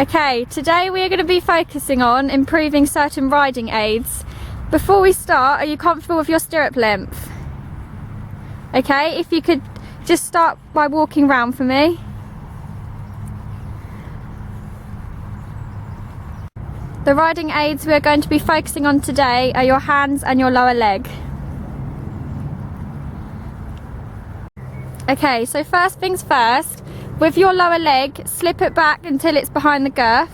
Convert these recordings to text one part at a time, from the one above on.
Okay, today we are going to be focusing on improving certain riding aids. Before we start, are you comfortable with your stirrup length? Okay, if you could just start by walking round for me. The riding aids we are going to be focusing on today are your hands and your lower leg. Okay, so first things first, with your lower leg, slip it back until it's behind the girth.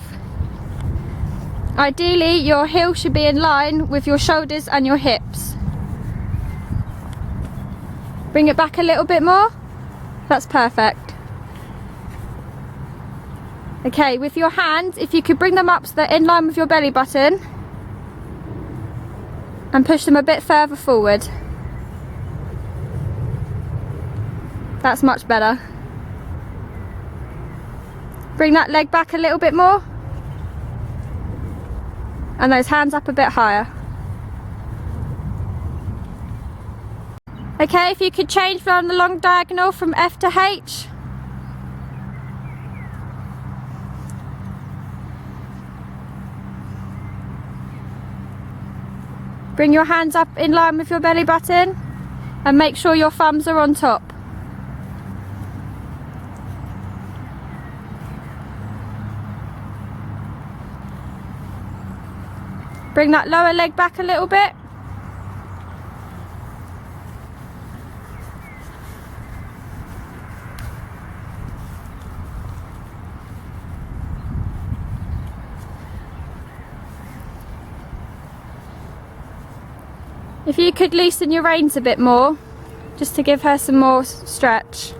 Ideally, your heel should be in line with your shoulders and your hips. Bring it back a little bit more. That's perfect. Okay, with your hands, if you could bring them up so they're in line with your belly button and push them a bit further forward. That's much better. Bring that leg back a little bit more and those hands up a bit higher. Okay, if you could change from the long diagonal from F to H. Bring your hands up in line with your belly button and make sure your thumbs are on top. Bring that lower leg back a little bit. If you could loosen your reins a bit more, just to give her some more stretch.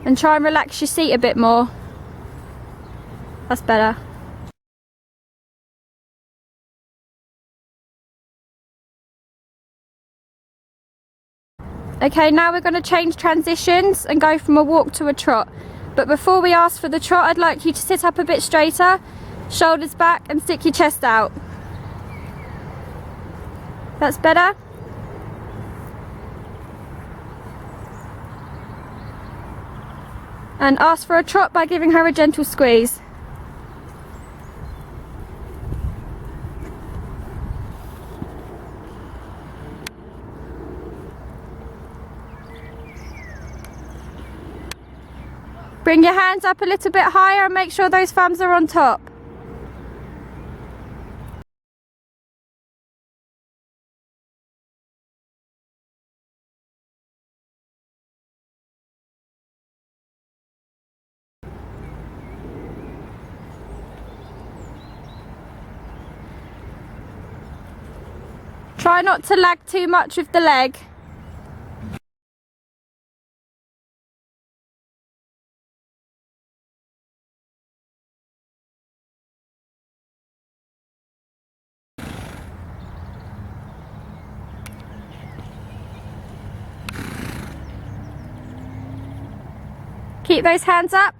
And try and relax your seat a bit more. That's better. Okay, now we're going to change transitions and go from a walk to a trot. But before we ask for the trot, I'd like you to sit up a bit straighter, shoulders back and stick your chest out. That's better. And ask for a trot by giving her a gentle squeeze. Bring your hands up a little bit higher and make sure those thumbs are on top. Try not to lag too much with the leg. Keep those hands up.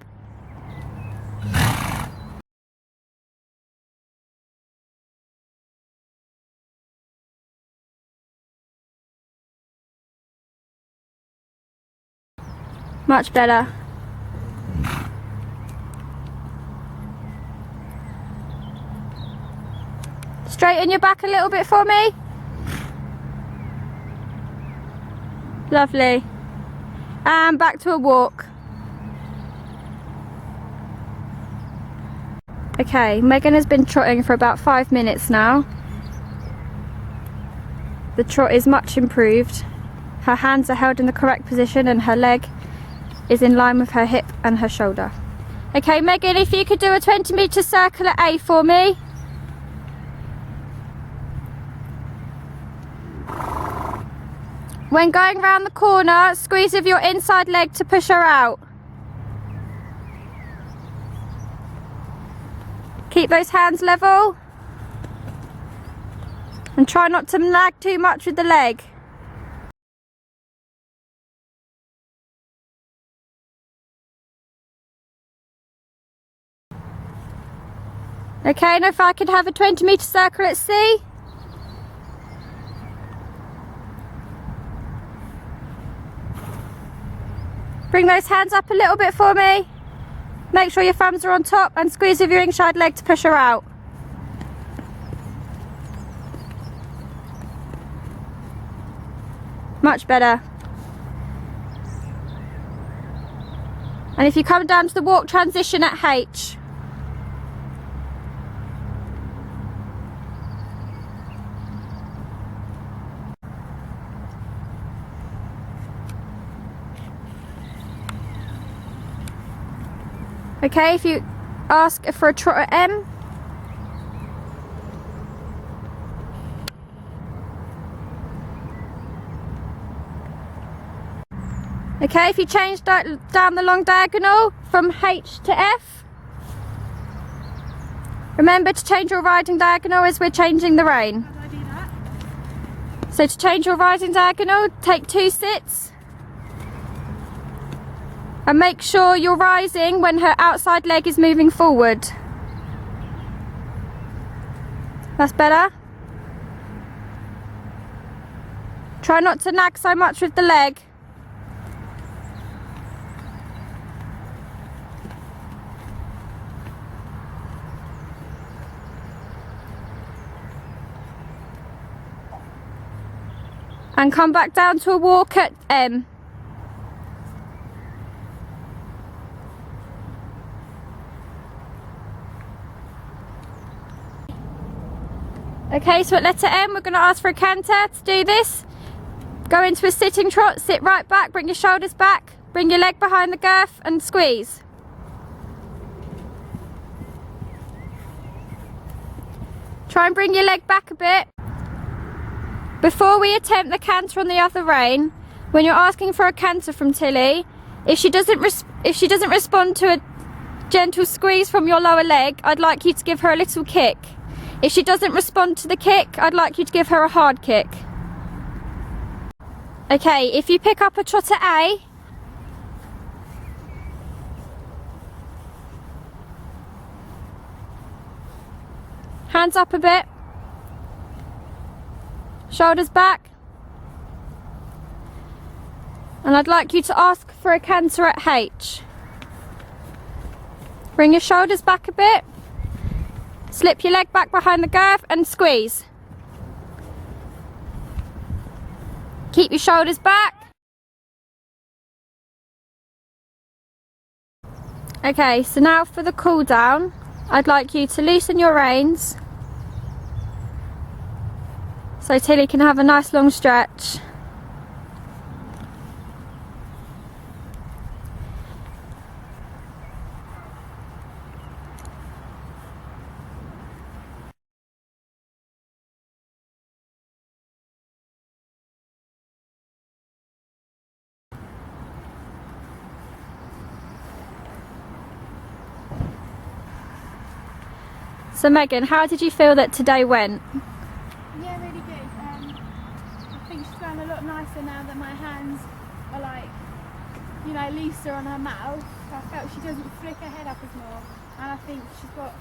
Much better. Straighten your back a little bit for me. Lovely. And back to a walk. Okay, Megan has been trotting for about 5 minutes now. The trot is much improved. Her hands are held in the correct position and her leg is in line with her hip and her shoulder. Okay, Megan, if you could do a 20-metre circle at A for me. When going round the corner, squeeze with your inside leg to push her out. Keep those hands level and try not to lag too much with the leg. Okay, and if I could have a 20-metre circle at C. Bring those hands up a little bit for me. Make sure your thumbs are on top and squeeze with your inside leg to push her out. Much better. And if you come down to the walk transition at H. Okay, if you ask for a trot at M. Okay, if you change down the long diagonal from H to F. Remember to change your riding diagonal as we're changing the rein. How do I do that? So to change your riding diagonal, take 2 sits. And make sure you're rising when her outside leg is moving forward. That's better. Try not to nag so much with the leg. And come back down to a walk at M. Okay, so at letter M, we're going to ask for a canter to do this. Go into a sitting trot, sit right back, bring your shoulders back, bring your leg behind the girth and squeeze. Try and bring your leg back a bit. Before we attempt the canter on the other rein, when you're asking for a canter from Tilly, if she doesn't respond to a gentle squeeze from your lower leg, I'd like you to give her a little kick. If she doesn't respond to the kick, I'd like you to give her a hard kick. Okay, if you pick up a trot at A, hands up a bit, shoulders back, and I'd like you to ask for a canter at H. Bring your shoulders back a bit. Slip your leg back behind the girth and squeeze. Keep your shoulders back. Okay, so now for the cool down, I'd like you to loosen your reins so Tilly can have a nice long stretch. So Megan, how did you feel that today went? Yeah, really good. I think she's going a lot nicer now that my hands are like, you know, looser on her mouth. I felt she doesn't flick her head up as more. And I think she's got,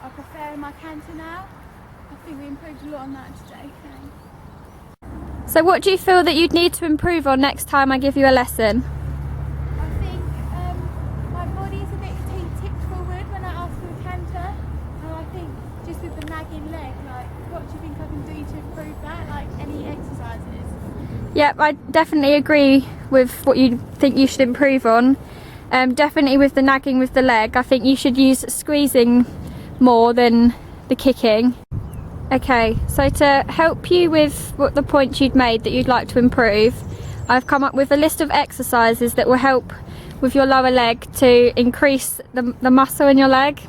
I prefer my canter now. I think we improved a lot on that today. So what do you feel that you'd need to improve on next time I give you a lesson? I think my body's a bit tipped forward when I ask for a canter. And I think just with the nagging leg, like, what do you think I can do to improve that? Like, any exercises? Yep, I definitely agree with what you think you should improve on. Definitely with the nagging with the leg, I think you should use squeezing more than the kicking. Okay, so to help you with what the points you'd made that you'd like to improve, I've come up with a list of exercises that will help with your lower leg to increase the muscle in your leg.